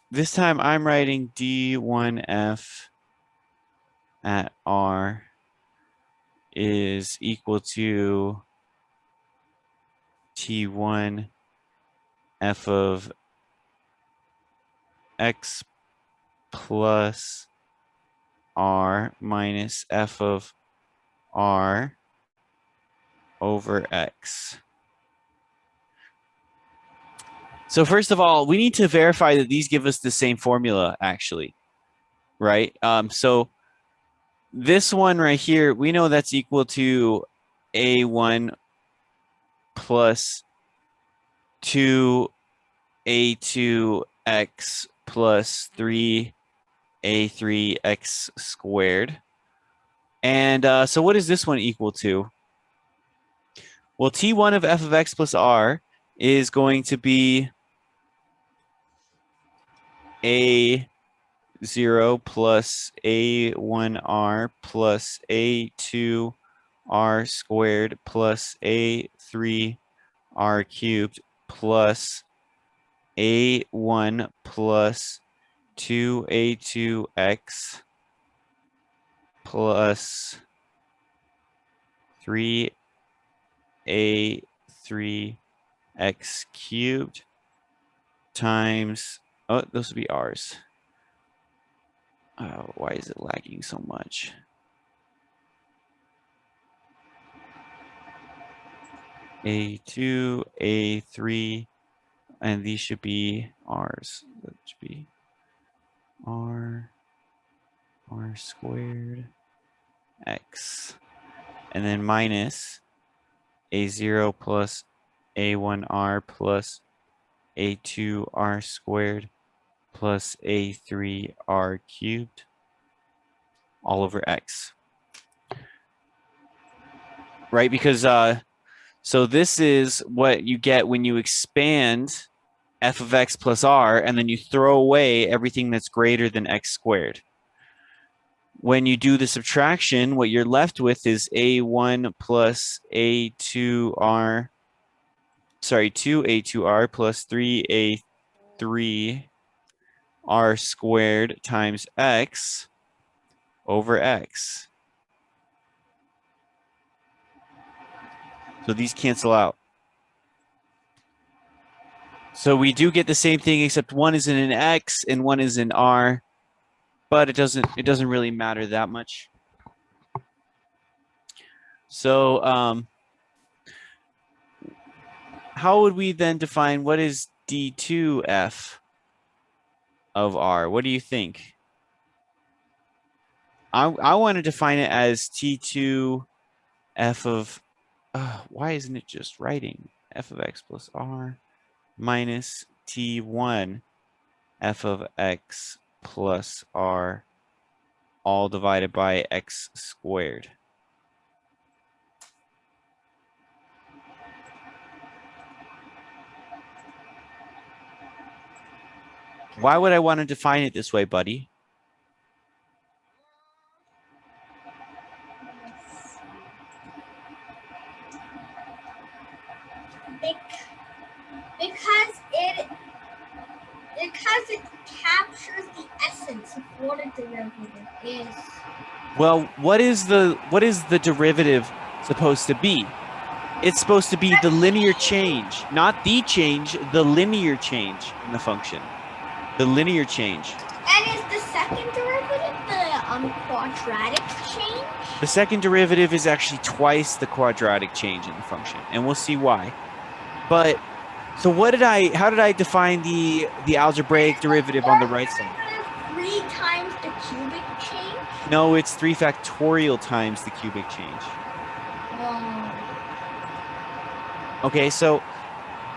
Speaker 1: this time I'm writing D1F at R is equal to T1 F of X plus R minus F of R over X. So first of all, we need to verify that these give us the same formula, actually, right? So this one right here, we know that's equal to A1 plus 2A2X plus 3A3X squared. And so what is this one equal to? Well, T1 of f of x plus r is going to be A0 plus A1r plus A2r squared plus A3r cubed plus A1 plus 2A2x plus 3A3x cubed times, oh, those would be r's. Why is it lagging so much? A2, A3, and these should be r's. That should be r squared x. And then minus A0 plus A1r plus A2r squared plus A3r cubed all over x. Right? Because so this is what you get when you expand f of x plus r, and then you throw away everything that's greater than x squared. When you do the subtraction, what you're left with is a1 plus a2r, sorry, 2a2r plus 3a3r squared times x over x. So these cancel out. So we do get the same thing, except one is in an x and one is in r, but it doesn't really matter that much. So how would we then define what is d2f of r? What do you think? I want to define it as t2 f of, why isn't it just writing? F of x plus r minus t1 f of x plus r all divided by x squared. Why would I want to define it this way, buddy?
Speaker 2: Because it captures the essence of what a derivative is.
Speaker 1: Well, what is the derivative supposed to be? It's supposed to be the linear change, not the change, the linear change in the function. The linear change.
Speaker 2: And is the second derivative the quadratic change?
Speaker 1: The second derivative is actually twice the quadratic change in the function, and we'll see why. But so how did I define the algebraic derivative on the right side?
Speaker 2: 3 times the cubic change?
Speaker 1: No, it's 3 factorial times the cubic change.
Speaker 2: Um,
Speaker 1: Okay, so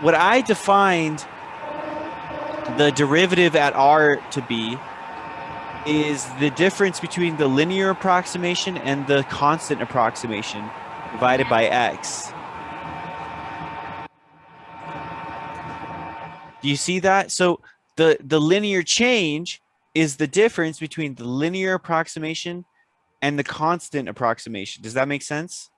Speaker 1: what I defined the derivative at r to be is the difference between the linear approximation and the constant approximation divided by
Speaker 2: yeah.
Speaker 1: x. Do you see that? So the linear change is the difference between the linear approximation and the constant approximation. Does that make sense?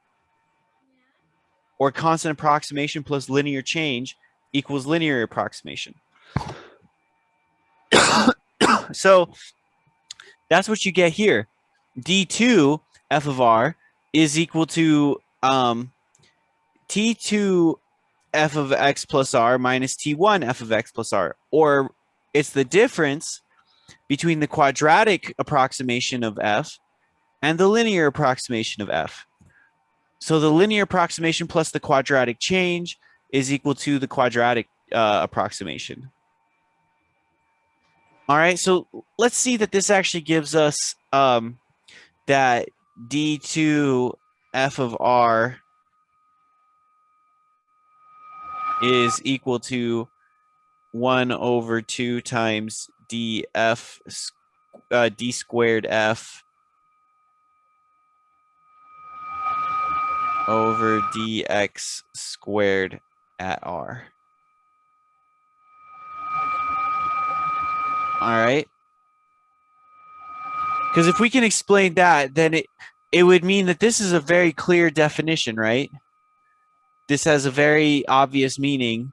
Speaker 1: Or constant approximation plus linear change equals linear approximation. So that's what you get here. D2 f of r is equal to T2 f of x plus r minus T1 f of x plus r. Or it's the difference between the quadratic approximation of f and the linear approximation of f. So the linear approximation plus the quadratic change is equal to the quadratic approximation. All right, so let's see that this actually gives us that d2 f of r is equal to 1 over 2 times d squared f over dx squared at r. All right. Because if we can explain that, then it would mean that this is a very clear definition, right? This has a very obvious meaning.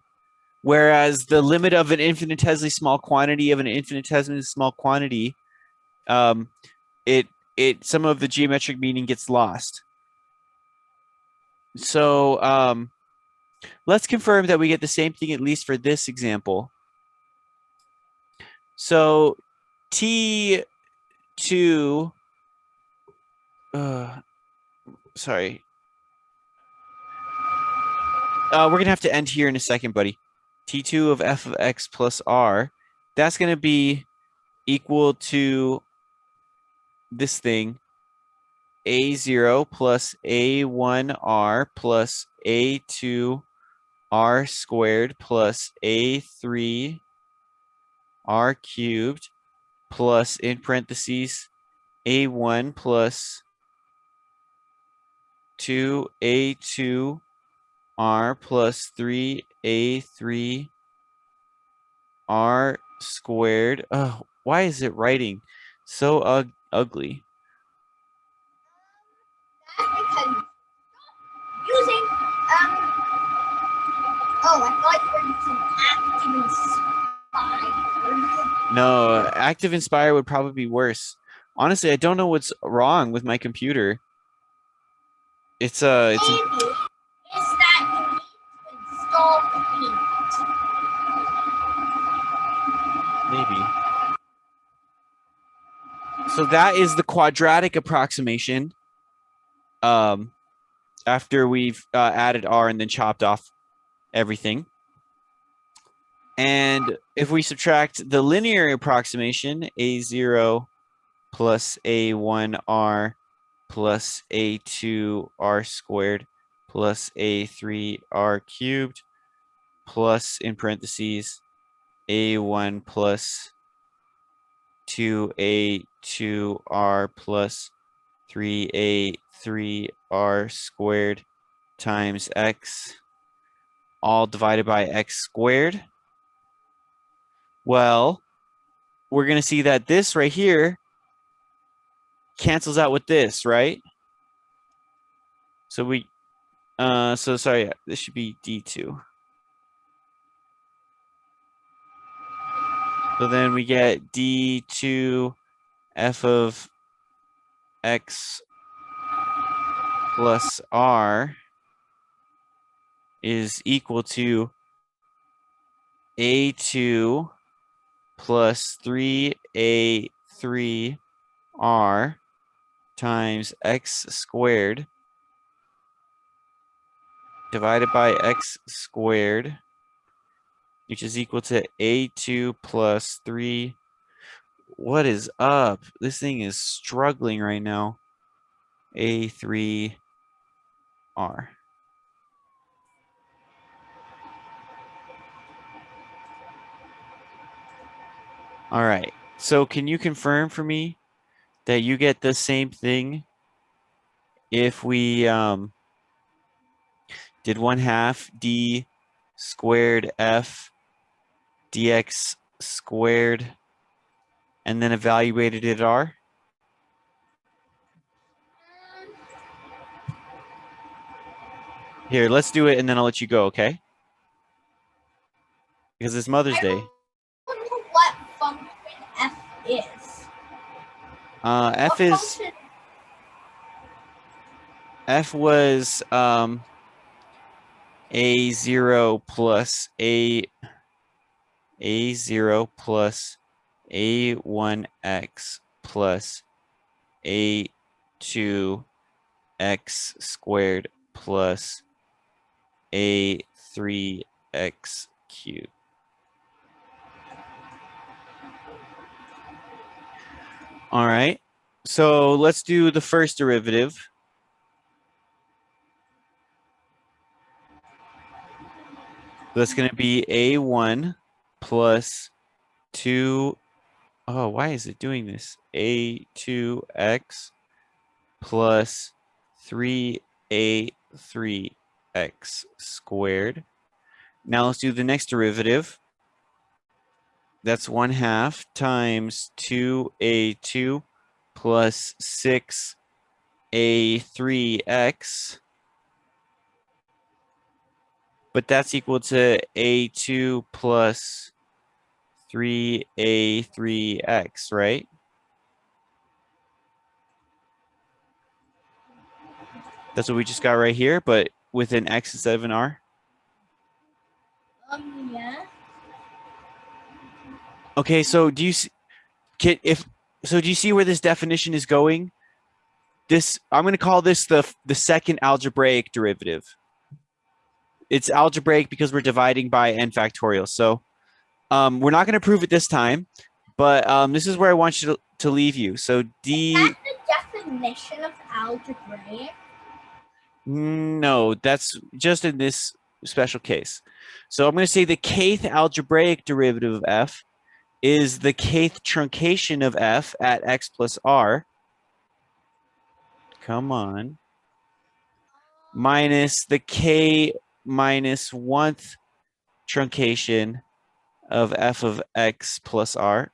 Speaker 1: Whereas the limit of an infinitesimally small quantity of an infinitesimally small quantity, um, it some of the geometric meaning gets lost. So let's confirm that we get the same thing at least for this example. So T2, sorry, we're going to have to end here in a second, buddy. T2 of f of x plus r, that's going to be equal to this thing, a0 plus a1r plus a2r squared plus a3r cubed plus, in parentheses, a1 plus 2a2r plus 3a3r squared. Oh, why is it writing so ugly?
Speaker 2: That's because using oh, I thought you were using active inspire.
Speaker 1: No, active inspire would probably be worse. Honestly, I don't know what's wrong with my computer. It's
Speaker 2: Maybe it's that you need to install Paint.
Speaker 1: maybe. So that is the quadratic approximation. After we've added r and then chopped off everything. And if we subtract the linear approximation, a0 plus a1r plus a2r squared plus a3r cubed plus, in parentheses, a1 plus 2a2r plus 3a3r squared times x, all divided by x squared. Well, we're going to see that this right here cancels out with this, right? So sorry, this should be D2. So then we get D2 f of x plus r is equal to a2 plus 3a3r times x squared divided by x squared, which is equal to a2 plus 3. What is up? This thing is struggling right now. A3R. All right. So can you confirm for me that you get the same thing if we did 1/2 d squared f dx squared and then evaluated it r? Here, let's do it and then I'll let you go, okay? Because it's Mother's Day.
Speaker 2: I don't know what function f is.
Speaker 1: F
Speaker 2: What
Speaker 1: is
Speaker 2: function?
Speaker 1: F was A0 plus A0 plus A1x plus A2x squared plus A3x cubed. All right. So let's do the first derivative. That's going to be A1 plus 2. Oh, why is it doing this? A2x plus 3A3x squared. Now let's do the next derivative. That's 1/2 times 2A2 plus 6A3x. But that's equal to A2 plus 3A3x, right? That's what we just got right here, but with an x instead of an r.
Speaker 2: Yeah.
Speaker 1: Okay, so do you see, do you see where this definition is going? This, I'm going to call this the second algebraic derivative. It's algebraic because we're dividing by n factorial. So we're not going to prove it this time, but this is where I want you to leave you. So
Speaker 2: Is that the definition of algebraic?
Speaker 1: No, that's just in this special case. So I'm going to say the kth algebraic derivative of f is the kth truncation of f at x plus r. Come on. Minus the k minus 1th truncation of f of x plus r.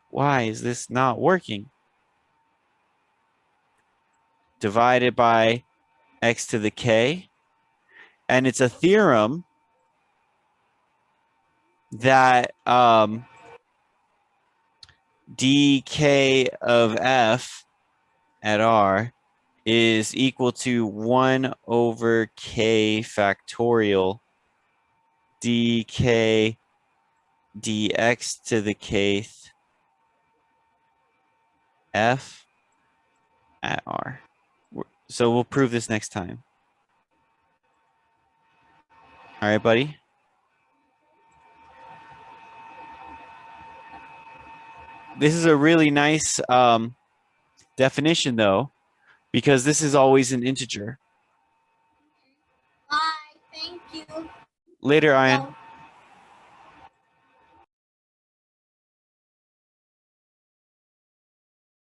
Speaker 1: Why is this not working? Divided by x to the k. And it's a theorem that dk of f at r is equal to 1 over k factorial dk dx to the kth f at r. So we'll prove this next time. All right, buddy? This is a really nice definition, though, because this is always an integer.
Speaker 2: Bye. Thank you.
Speaker 1: Later, Ian.